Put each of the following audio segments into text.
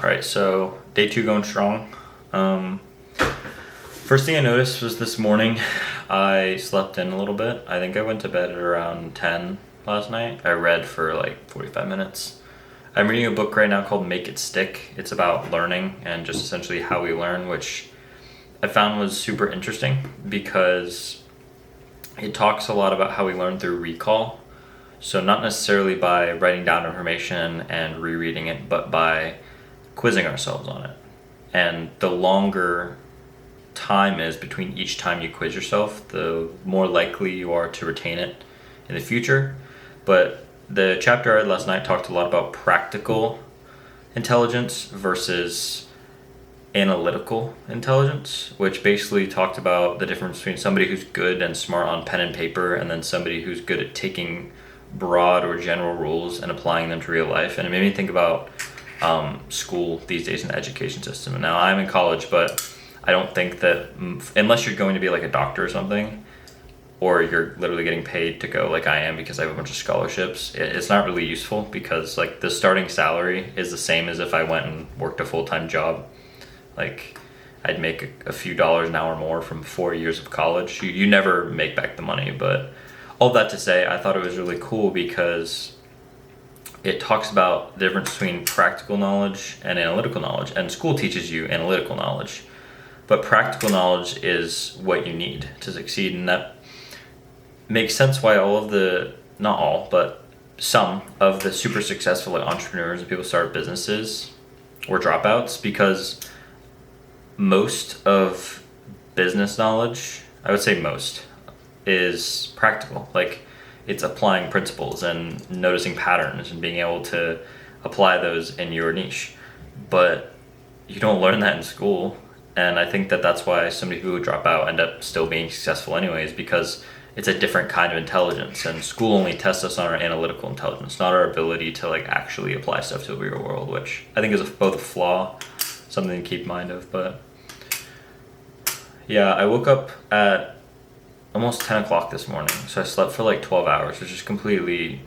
All right, so day 2 going strong. First thing I noticed was this morning I slept in a little bit. I think I went to bed at around 10 last night. I read for like 45 minutes. I'm reading a book right now called Make It Stick. It's about learning and just essentially how we learn, which I found was super interesting because it talks a lot about how we learn through recall. So not necessarily by writing down information and rereading it, but by quizzing ourselves on it. And the longer time is between each time you quiz yourself, the more likely you are to retain it in the future. But the chapter I read last night talked a lot about practical intelligence versus analytical intelligence, which basically talked about the difference between somebody who's good and smart on pen and paper and then somebody who's good at taking broad or general rules and applying them to real life. And it made me think about school these days in the education system. And now I'm in college, but I don't think that unless you're going to be like a doctor or something, or you're literally getting paid to go like I am because I have a bunch of scholarships, it's not really useful because like the starting salary is the same as if I went and worked a full-time job. Like I'd make a few dollars an hour more from 4 years of college. You never make back the money, but all that to say, I thought it was really cool because it talks about the difference between practical knowledge and analytical knowledge. And school teaches you analytical knowledge, but practical knowledge is what you need to succeed. And that makes sense why all of the, not all, but some of the super successful like entrepreneurs and people who start businesses were dropouts, because most of business knowledge, I would say most, is practical. Like it's applying principles and noticing patterns and being able to apply those in your niche. But you don't learn that in school. And I think that that's why so many people who drop out end up still being successful anyways, because it's a different kind of intelligence. And school only tests us on our analytical intelligence, not our ability to like actually apply stuff to the real world, which I think is both a flaw, something to keep in mind of. But yeah, I woke up at almost 10 o'clock this morning, so I slept for like 12 hours, which is completely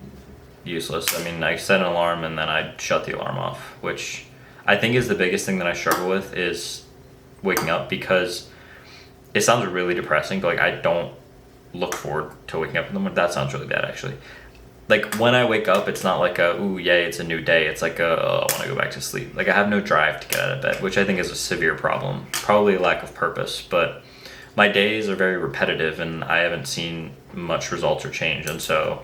useless. I mean, I set an alarm and then I shut the alarm off, which I think is the biggest thing that I struggle with, is waking up, because it sounds really depressing, but like I don't look forward to waking up in the morning. That sounds really bad actually. Like when I wake up, it's not like a ooh yay it's a new day, it's like I want to go back to sleep. Like I have no drive to get out of bed, which I think is a severe problem, probably a lack of purpose. But my days are very repetitive and I haven't seen much results or change, and so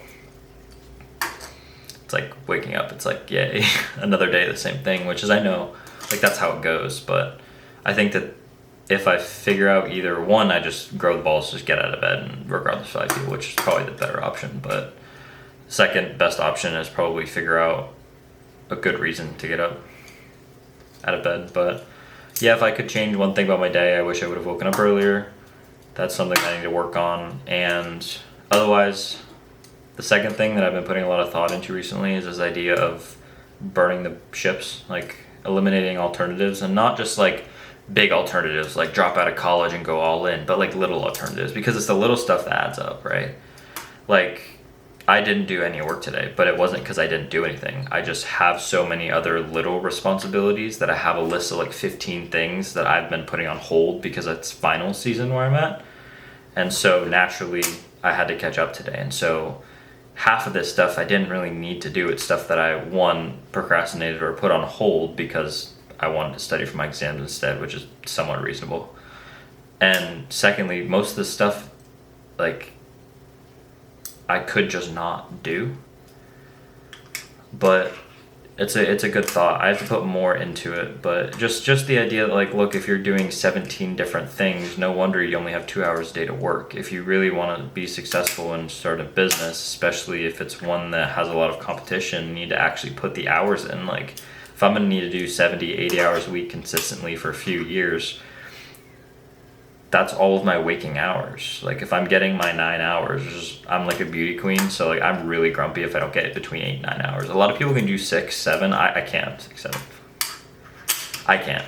it's like waking up, it's like yay another day, the same thing, which is, I know like that's how it goes. But I think that if I figure out either one, I just grow the balls, just get out of bed, and regardless of how I feel, which is probably the better option. But second best option is probably figure out a good reason to get up out of bed. But yeah, if I could change one thing about my day, I wish I would have woken up earlier. That's something I need to work on. And otherwise, the second thing that I've been putting a lot of thought into recently is this idea of burning the ships, like eliminating alternatives, and not just like big alternatives like drop out of college and go all in, but like little alternatives, because it's the little stuff that adds up, right? Like I didn't do any work today, but it wasn't because I didn't do anything. I just have so many other little responsibilities that I have a list of like 15 things that I've been putting on hold because it's final season where I'm at. And so naturally I had to catch up today. And so half of this stuff I didn't really need to do. It's stuff that I, one, procrastinated or put on hold because I wanted to study for my exams instead, which is somewhat reasonable. And secondly, most of this stuff, like, I could just not do. But it's a good thought. I have to put more into it, but just the idea that like, look, if you're doing 17 different things, no wonder you only have 2 hours a day to work. If you really want to be successful and start a business, especially if it's one that has a lot of competition, you need to actually put the hours in. Like if I'm going to need to do 70, 80 hours a week consistently for a few years, that's all of my waking hours. Like if I'm getting my 9 hours, I'm like a beauty queen, so like I'm really grumpy if I don't get it between 8 and 9 hours. A lot of people can do 6, 7. I can't. 6, 7. I can't.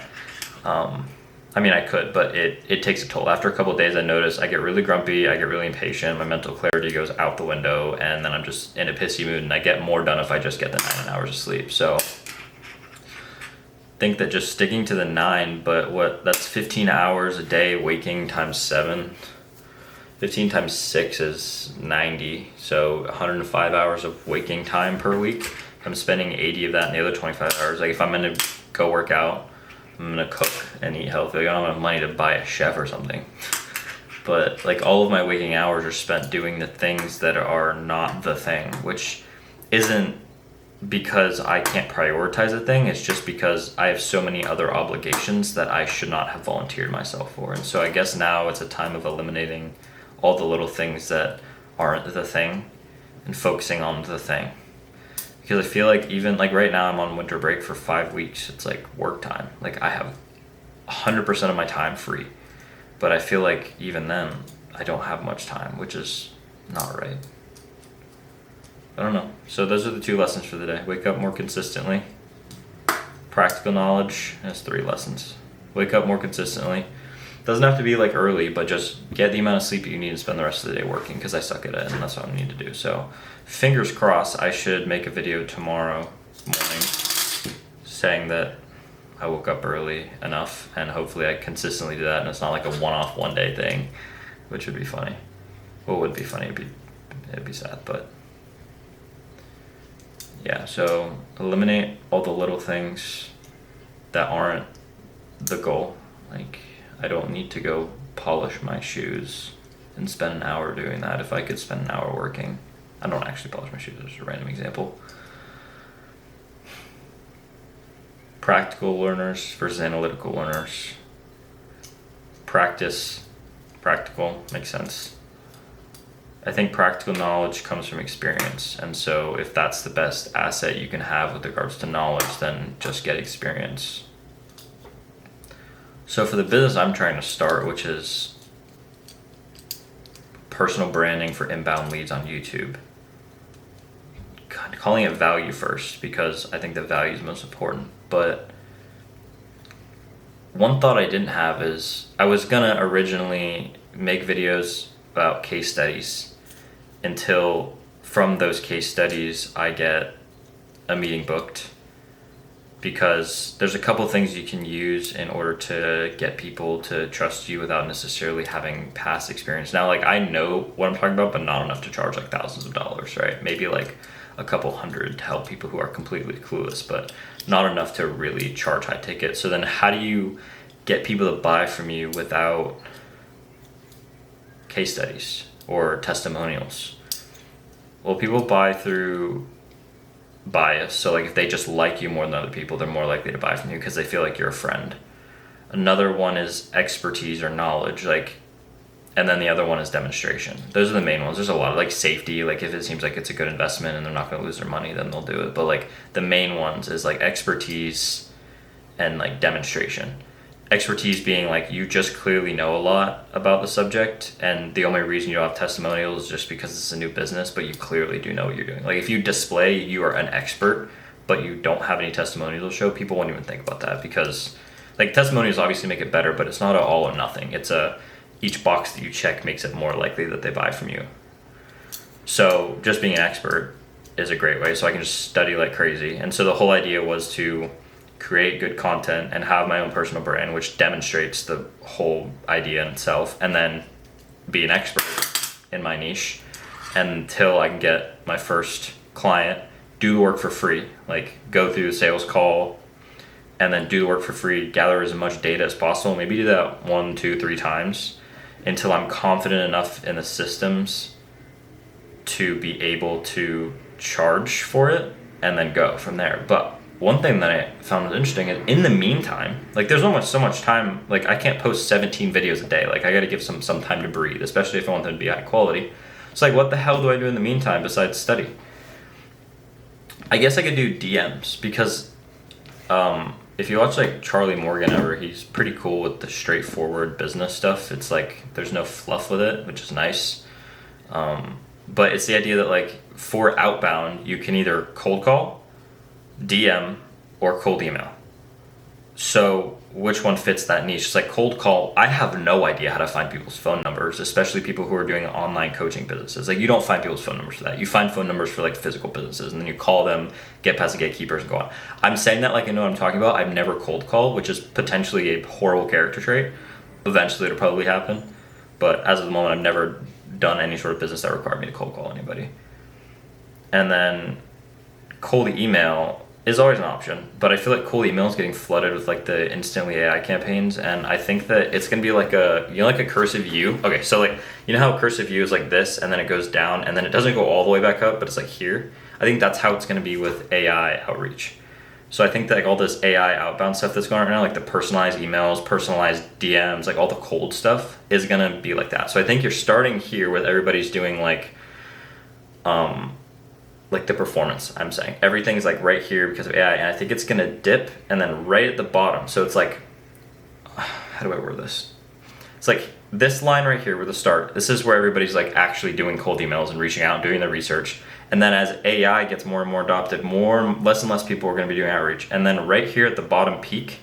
I mean I could, but it takes a toll. After a couple of days I notice I get really grumpy, I get really impatient, my mental clarity goes out the window, and then I'm just in a pissy mood, and I get more done if I just get the 9 hours of sleep. So think that just sticking to the 9, but that's 15 hours a day waking times 7. 15 times 6 is 90, so 105 hours of waking time per week. I'm spending 80 of that in the other 25 hours. Like if I'm gonna go work out, I'm gonna cook and eat healthy. Like I don't have money to buy a chef or something. But like all of my waking hours are spent doing the things that are not the thing, which isn't because I can't prioritize a thing. It's just because I have so many other obligations that I should not have volunteered myself for. And so I guess now it's a time of eliminating all the little things that aren't the thing and focusing on the thing. Because I feel like even like right now I'm on winter break for 5 weeks. It's like work time. Like I have 100% of my time free. But I feel like even then I don't have much time, which is not right. I don't know. So those are the 2 lessons for the day. Wake up more consistently. Practical knowledge, that's 3 lessons. Wake up more consistently. Doesn't have to be like early, but just get the amount of sleep you need to spend the rest of the day working, because I suck at it and that's what I need to do. So fingers crossed, I should make a video tomorrow morning saying that I woke up early enough, and hopefully I consistently do that and it's not like a one-off one-day thing, which would be funny. Well, it would be funny, it'd be sad, but yeah, so eliminate all the little things that aren't the goal. Like I don't need to go polish my shoes and spend an hour doing that if I could spend an hour working. I don't actually polish my shoes, it's a random example. Practical learners versus analytical learners. Practical makes sense. I think practical knowledge comes from experience, and so if that's the best asset you can have with regards to knowledge, then just get experience. So for the business I'm trying to start, which is personal branding for inbound leads on YouTube, calling it value first because I think the value is most important. But one thought I didn't have is I was gonna originally make videos about case studies until from those case studies I get a meeting booked, because there's a couple things you can use in order to get people to trust you without necessarily having past experience. Now, like I know what I'm talking about, but not enough to charge like thousands of dollars, right? Maybe like a couple hundred to help people who are completely clueless, but not enough to really charge high ticket. So then how do you get people to buy from you without case studies or testimonials? Well, people buy through bias. So like if they just like you more than other people, they're more likely to buy from you because they feel like you're a friend. Another one is expertise or knowledge, like, and then the other one is demonstration. Those are the main ones. There's a lot of like safety, like if it seems like it's a good investment and they're not going to lose their money, then they'll do it. But like the main ones is like expertise and like demonstration. Expertise being like you just clearly know a lot about the subject, and the only reason you don't have testimonials is just because it's a new business, but you clearly do know what you're doing. Like if you display you are an expert but you don't have any testimonials to show, people won't even think about that, because like testimonials obviously make it better, but it's not an all or nothing. It's each box that you check makes it more likely that they buy from you. So just being an expert is a great way. So I can just study like crazy. And so the whole idea was to create good content and have my own personal brand, which demonstrates the whole idea in itself, and then be an expert in my niche until I can get my first client, do the work for free, like go through the sales call and then do the work for free, gather as much data as possible, maybe do that 1, 2, 3 times until I'm confident enough in the systems to be able to charge for it and then go from there. But one thing that I found interesting is in the meantime, like there's so much time, like I can't post 17 videos a day. Like I got to give some time to breathe, especially if I want them to be high quality. It's like, what the hell do I do in the meantime besides study? I guess I could do DMs, because if you watch like Charlie Morgan ever, he's pretty cool with the straightforward business stuff. It's like there's no fluff with it, which is nice. But it's the idea that like for outbound, you can either cold call, DM, or cold email. So which one fits that niche? It's like cold call. I have no idea how to find people's phone numbers, especially people who are doing online coaching businesses. Like you don't find people's phone numbers for that. You find phone numbers for like physical businesses, and then you call them, get past the gatekeepers, and go on. I'm saying that like I know what I'm talking about. I've never cold called, which is potentially a horrible character trait. Eventually, it'll probably happen, but as of the moment, I've never done any sort of business that required me to cold call anybody. And then cold email is always an option, but I feel like cold email is getting flooded with like the instantly AI campaigns, and I think that it's gonna be like like a cursive U. Okay, so like you know how a cursive U is like this, and then it goes down, and then it doesn't go all the way back up, but it's like here. I think that's how it's gonna be with AI outreach. So I think that like all this AI outbound stuff that's going on right now, like the personalized emails, personalized DMs, like all the cold stuff is gonna be like that. So I think you're starting here with everybody's doing like the performance. I'm saying everything's like right here because of AI, and I think it's gonna dip and then right at the bottom. So it's like, how do I word this? It's like this line right here where the start. This is where everybody's like actually doing cold emails and reaching out and doing their research. And then as AI gets more and more adopted, less and less people are going to be doing outreach. And then right here at the bottom peak,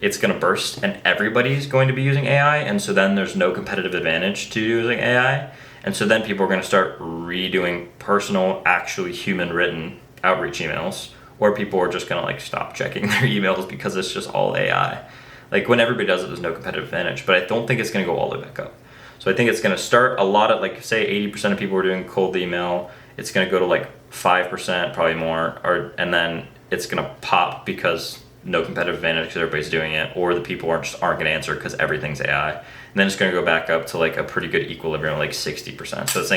it's going to burst, and everybody's going to be using AI. And so then there's no competitive advantage to using AI. And so then people are going to start redoing personal, actually human written outreach emails, or people are just going to like stop checking their emails because it's just all AI. Like when everybody does it, there's no competitive advantage, but I don't think it's going to go all the way back up. So I think it's going to start a lot of like, say 80% of people are doing cold email. It's going to go to like 5%, probably more, and then it's going to pop because no competitive advantage because everybody's doing it, or the people aren't going to answer because everything's AI. And then it's going to go back up to like a pretty good equilibrium, like 60%. So it's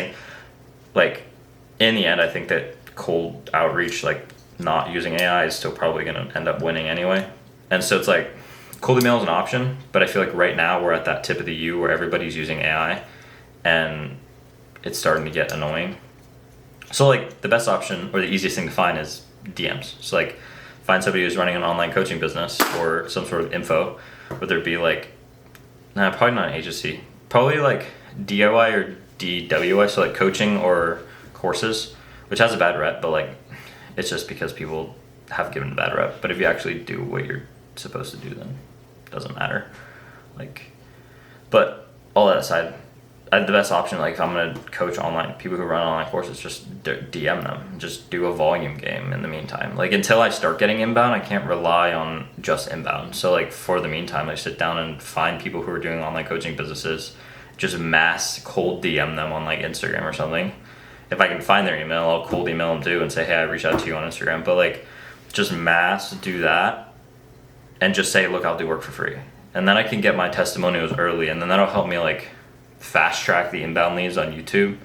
like in the end, I think that cold outreach, like not using AI, is still probably going to end up winning anyway. And so it's like cold email is an option, but I feel like right now we're at that tip of the U where everybody's using AI, and it's starting to get annoying. So like the best option or the easiest thing to find is DMs. So like find somebody who's running an online coaching business or some sort of info, whether it be like, probably not an agency, probably like DIY or DWI, so like coaching or courses, which has a bad rep, but like it's just because people have given a bad rep. But if you actually do what you're supposed to do, then it doesn't matter. Like, but all that aside, the best option, like if I'm gonna coach online, people who run online courses, just DM them, just do a volume game in the meantime. Like until I start getting inbound, I can't rely on just inbound. So like for the meantime, I sit down and find people who are doing online coaching businesses, just mass cold DM them on like Instagram or something. If I can find their email, I'll cold email them too and say, hey, I reached out to you on Instagram. But like just mass do that and just say, look, I'll do work for free. And then I can get my testimonials early, and then that'll help me like fast track the inbound leads on YouTube,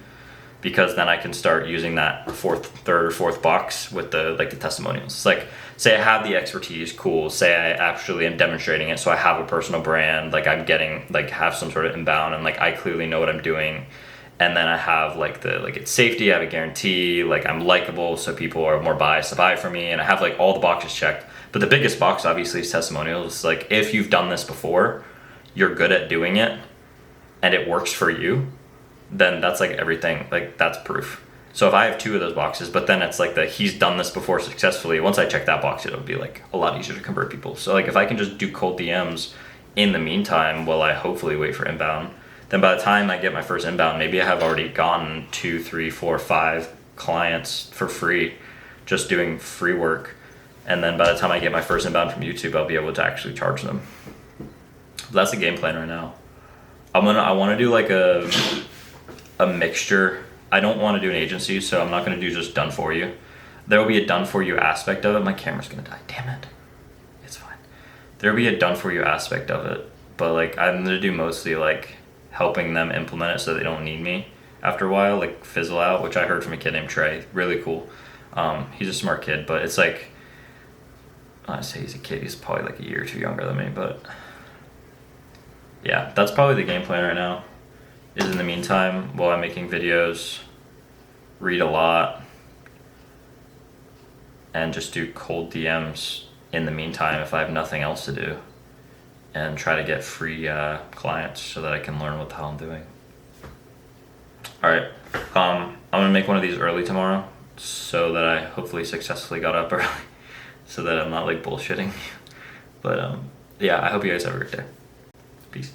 because then I can start using that third or fourth box with the testimonials. It's like, say I have the expertise, cool. Say I actually am demonstrating it, so I have a personal brand, like I'm getting have some sort of inbound, and like I clearly know what I'm doing. And then I have like it's safety, I have a guarantee, like I'm likable, so people are more biased to buy from me, and I have like all the boxes checked. But the biggest box obviously is testimonials. It's like if you've done this before, you're good at doing it, and it works for you, then that's like everything, like that's proof. So if I have two of those boxes, but then it's like he's done this before successfully, once I check that box, it'll be like a lot easier to convert people. So like if I can just do cold DMs in the meantime while I hopefully wait for inbound, then by the time I get my first inbound, maybe I have already gotten 2, 3, 4, 5 clients for free, just doing free work. And then by the time I get my first inbound from YouTube, I'll be able to actually charge them. But that's the game plan right now. I want to do like a mixture. I don't want to do an agency, so I'm not going to do just done for you. There will be a done for you aspect of it. My camera's going to die. Damn it. It's fine. There will be a done for you aspect of it, but like I'm going to do mostly like helping them implement it so they don't need me after a while, like fizzle out, which I heard from a kid named Trey. Really cool. He's a smart kid, but it's like, I say he's a kid, he's probably like a year or two younger than me, but yeah, that's probably the game plan right now, is in the meantime, while I'm making videos, read a lot, and just do cold DMs in the meantime if I have nothing else to do, and try to get free clients so that I can learn what the hell I'm doing. Alright, I'm gonna make one of these early tomorrow so that I hopefully successfully got up early so that I'm not like bullshitting. But But yeah, I hope you guys have a great day. Peace.